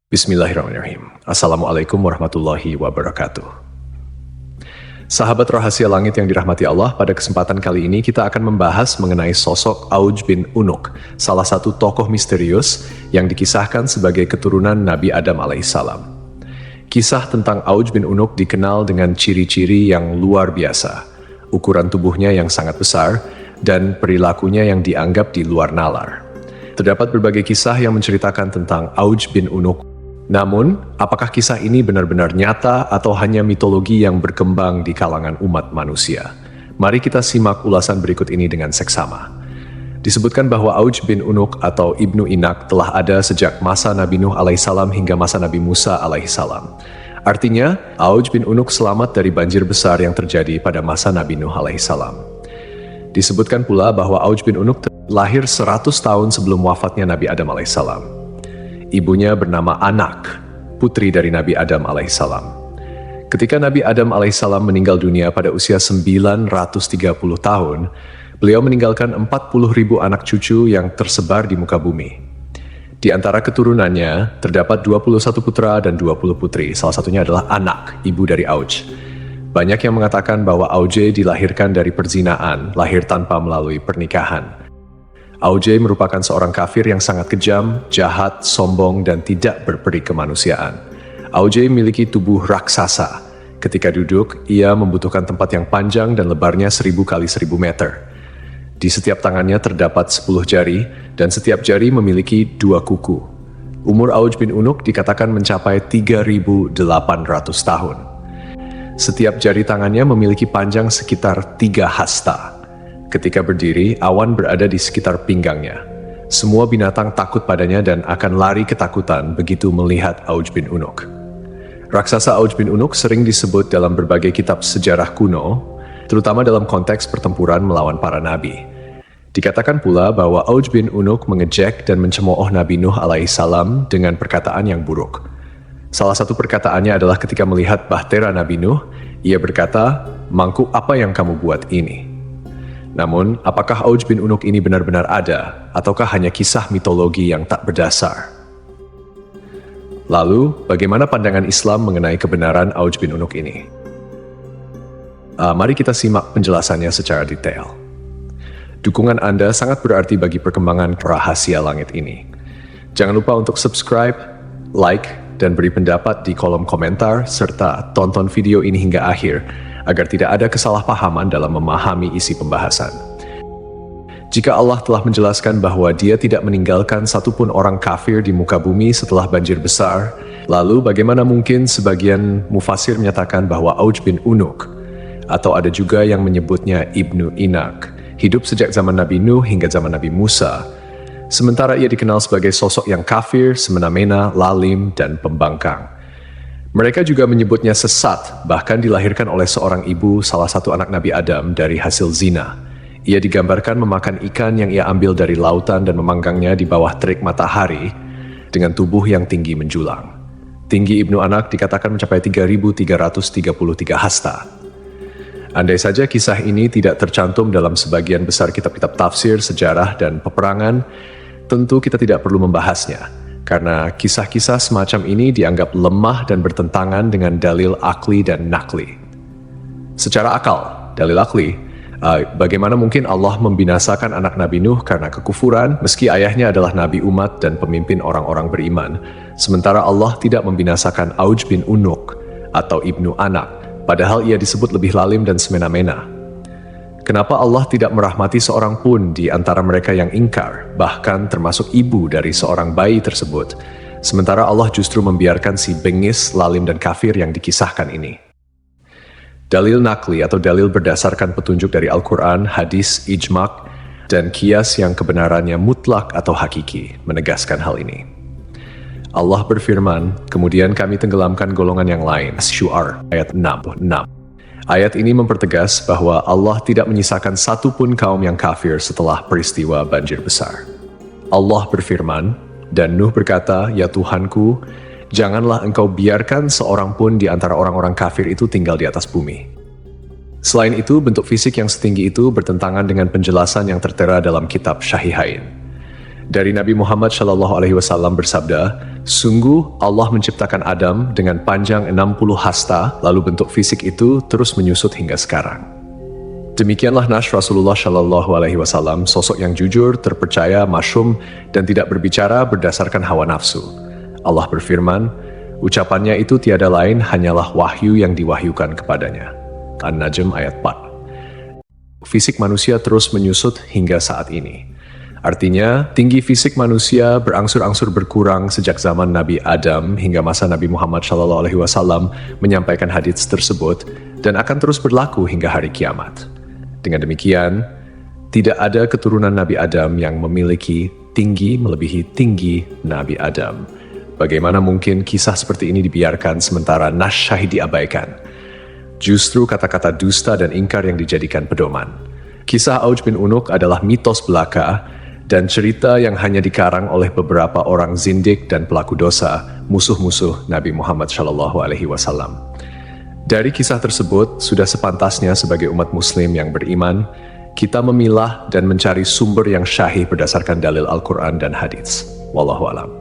Bismillahirrahmanirrahim. Assalamualaikum warahmatullahi wabarakatuh. Sahabat rahasia langit yang dirahmati Allah, pada kesempatan kali ini kita akan membahas mengenai sosok Auj bin Unuk, salah satu tokoh misterius yang dikisahkan sebagai keturunan Nabi Adam alaihissalam. Kisah tentang Auj bin Unuk dikenal dengan ciri-ciri yang luar biasa, ukuran tubuhnya yang sangat besar, dan perilakunya yang dianggap di luar nalar. Terdapat berbagai kisah yang menceritakan tentang Auj bin Unuk. Namun, apakah kisah ini benar-benar nyata atau hanya mitologi yang berkembang di kalangan umat manusia? Mari kita simak ulasan berikut ini dengan seksama. Disebutkan bahwa Auj bin Unuk atau Ibnu Inak telah ada sejak masa Nabi Nuh alaihissalam hingga masa Nabi Musa alaihissalam. Artinya, Auj bin Unuk selamat dari banjir besar yang terjadi pada masa Nabi Nuh alaihissalam. Disebutkan pula bahwa Auj bin Unuk lahir 100 tahun sebelum wafatnya Nabi Adam alaihissalam. Ibunya bernama Anak, putri dari Nabi Adam alaihissalam. Ketika Nabi Adam alaihissalam meninggal dunia pada usia 930 tahun, beliau meninggalkan 40.000 anak cucu yang tersebar di muka bumi. Di antara keturunannya, terdapat 21 putra dan 20 putri, salah satunya adalah Anak, ibu dari Auj. Banyak yang mengatakan bahwa Auj dilahirkan dari perzinaan, lahir tanpa melalui pernikahan. Auj merupakan seorang kafir yang sangat kejam, jahat, sombong, dan tidak berperi kemanusiaan. Auj memiliki tubuh raksasa. Ketika duduk, ia membutuhkan tempat yang panjang dan lebarnya 1000 kali 1000 meter. Di setiap tangannya terdapat 10 jari, dan setiap jari memiliki 2 kuku. Umur Auj bin Unuk dikatakan mencapai 3.800 tahun. Setiap jari tangannya memiliki panjang sekitar 3 hasta. Ketika berdiri, awan berada di sekitar pinggangnya. Semua binatang takut padanya dan akan lari ketakutan begitu melihat Auj bin Unuk. Raksasa Auj bin Unuk sering disebut dalam berbagai kitab sejarah kuno, terutama dalam konteks pertempuran melawan para nabi. Dikatakan pula bahwa Auj bin Unuk mengejek dan mencemooh Nabi Nuh alaihissalam dengan perkataan yang buruk. Salah satu perkataannya adalah ketika melihat bahtera Nabi Nuh, ia berkata, "Mangkuk apa yang kamu buat ini?" Namun, apakah Auj bin Unuk ini benar-benar ada, ataukah hanya kisah mitologi yang tak berdasar? Lalu, bagaimana pandangan Islam mengenai kebenaran Auj bin Unuk ini? Mari kita simak penjelasannya secara detail. Dukungan Anda sangat berarti bagi perkembangan rahasia langit ini. Jangan lupa untuk subscribe, like, dan beri pendapat di kolom komentar, serta tonton video ini hingga akhir, agar tidak ada kesalahpahaman dalam memahami isi pembahasan. Jika Allah telah menjelaskan bahwa Dia tidak meninggalkan satupun orang kafir di muka bumi setelah banjir besar, lalu bagaimana mungkin sebagian mufasir menyatakan bahwa Auj bin Unuk, atau ada juga yang menyebutnya Ibnu Inak, hidup sejak zaman Nabi Nuh hingga zaman Nabi Musa, sementara ia dikenal sebagai sosok yang kafir, semena-mena, lalim, dan pembangkang. Mereka juga menyebutnya sesat, bahkan dilahirkan oleh seorang ibu salah satu anak Nabi Adam dari hasil zina. Ia digambarkan memakan ikan yang ia ambil dari lautan dan memanggangnya di bawah terik matahari dengan tubuh yang tinggi menjulang. Tinggi Ibnu Anak dikatakan mencapai 3.333 hasta. Andai saja kisah ini tidak tercantum dalam sebagian besar kitab-kitab tafsir, sejarah, dan peperangan, tentu kita tidak perlu membahasnya. Karena kisah-kisah semacam ini dianggap lemah dan bertentangan dengan dalil akli dan nakli. Secara akal, dalil akli, bagaimana mungkin Allah membinasakan anak Nabi Nuh karena kekufuran, meski ayahnya adalah nabi umat dan pemimpin orang-orang beriman, sementara Allah tidak membinasakan Auj bin Unuk atau Ibnu Anak, padahal ia disebut lebih lalim dan semena-mena. Kenapa Allah tidak merahmati seorang pun di antara mereka yang ingkar, bahkan termasuk ibu dari seorang bayi tersebut, sementara Allah justru membiarkan si bengis, lalim, dan kafir yang dikisahkan ini? Dalil nakli atau dalil berdasarkan petunjuk dari Al-Quran, hadis, ijma', dan qiyas yang kebenarannya mutlak atau hakiki, menegaskan hal ini. Allah berfirman, kemudian kami tenggelamkan golongan yang lain. Syu'ar, ayat 66. Ayat ini mempertegas bahwa Allah tidak menyisakan satupun kaum yang kafir setelah peristiwa banjir besar. Allah berfirman, dan Nuh berkata, "Ya Tuhanku, janganlah engkau biarkan seorang pun di antara orang-orang kafir itu tinggal di atas bumi." Selain itu, bentuk fisik yang setinggi itu bertentangan dengan penjelasan yang tertera dalam kitab Syahihain. Dari Nabi Muhammad SAW bersabda, sungguh Allah menciptakan Adam dengan panjang 60 hasta, lalu bentuk fisik itu terus menyusut hingga sekarang. Demikianlah Nash Rasulullah SAW, sosok yang jujur, terpercaya, masyhum, dan tidak berbicara berdasarkan hawa nafsu. Allah berfirman, ucapannya itu tiada lain hanyalah wahyu yang diwahyukan kepadanya. An-Najm ayat 4. Fisik manusia terus menyusut hingga saat ini. Artinya, tinggi fisik manusia berangsur-angsur berkurang sejak zaman Nabi Adam hingga masa Nabi Muhammad SAW menyampaikan hadits tersebut dan akan terus berlaku hingga hari kiamat. Dengan demikian, tidak ada keturunan Nabi Adam yang memiliki tinggi melebihi tinggi Nabi Adam. Bagaimana mungkin kisah seperti ini dibiarkan sementara Nash Syahid diabaikan? Justru kata-kata dusta dan ingkar yang dijadikan pedoman. Kisah Auj bin Unuk adalah mitos belaka dan cerita yang hanya dikarang oleh beberapa orang zindik dan pelaku dosa, musuh-musuh Nabi Muhammad SAW. Dari kisah tersebut, sudah sepantasnya sebagai umat muslim yang beriman, kita memilah dan mencari sumber yang syahih berdasarkan dalil Al-Quran dan hadits. Wallahu a'lam.